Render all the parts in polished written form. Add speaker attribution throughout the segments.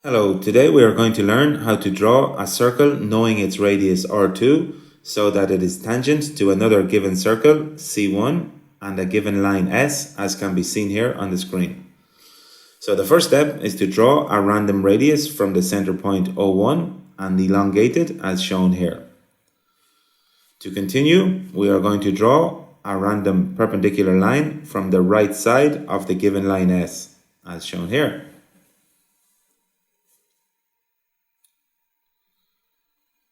Speaker 1: Hello, today we are going to learn how to draw a circle knowing its radius R2 so that it is tangent to another given circle C1 and a given line S, as can be seen here on the screen. So the first step is to draw a random radius from the center point O1 and elongate it as shown here. To continue, we are going to draw a random perpendicular line from the right side of the given line S, as shown here.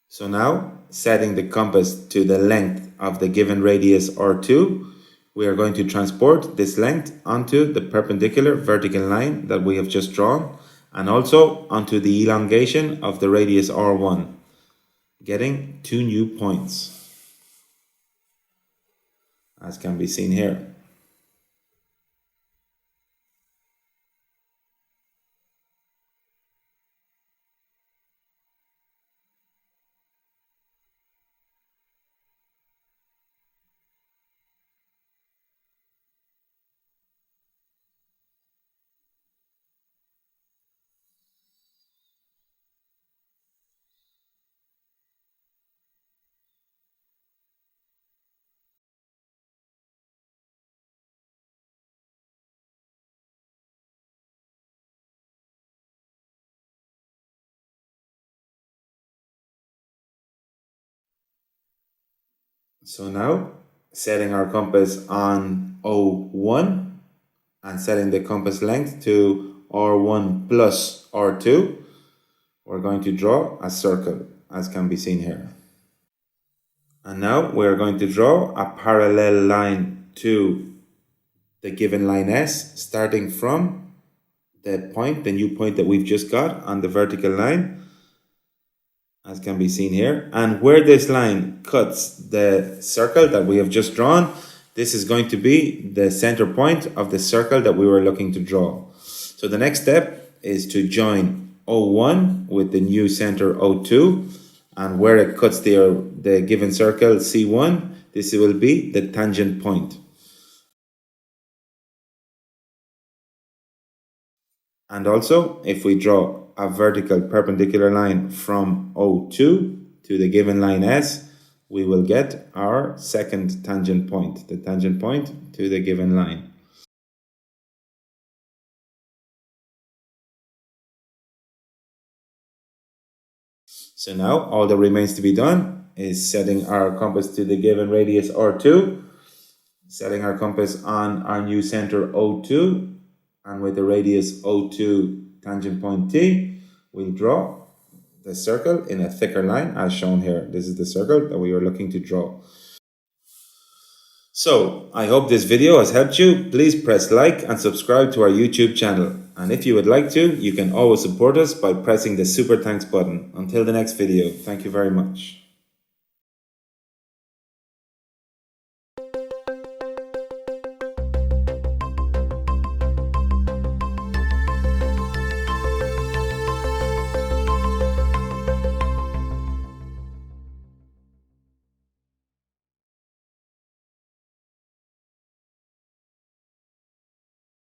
Speaker 1: So now, setting the compass to the length of the given radius R2, we are going to transport this length onto the perpendicular vertical line that we have just drawn, and also onto the elongation of the radius R1, getting 2 new points, as can be seen here. So now, setting our compass on O1 and setting the compass length to R1 plus R2, we're going to draw a circle, as can be seen here. And now we're going to draw a parallel line to the given line S, starting from the point, the new point that we've just got on the vertical line, as can be seen here. And where this line cuts the circle that we have just drawn, this is going to be the center point of the circle that we were looking to draw. So the next step is to join O1 with the new center O2, and where it cuts the given circle C1, this will be the tangent point. And also, if we draw a vertical perpendicular line from O2 to the given line S, we will get our second tangent point, the tangent point to the given line. So now all that remains to be done is setting our compass to the given radius R2, setting our compass on our new center O2, and with the radius O2 tangent point T, we'll draw the circle in a thicker line as shown here. This is the circle that we are looking to draw. So, I hope this video has helped you. Please press like and subscribe to our YouTube channel. And if you would like to, you can always support us by pressing the super thanks button. Until the next video, thank you very much.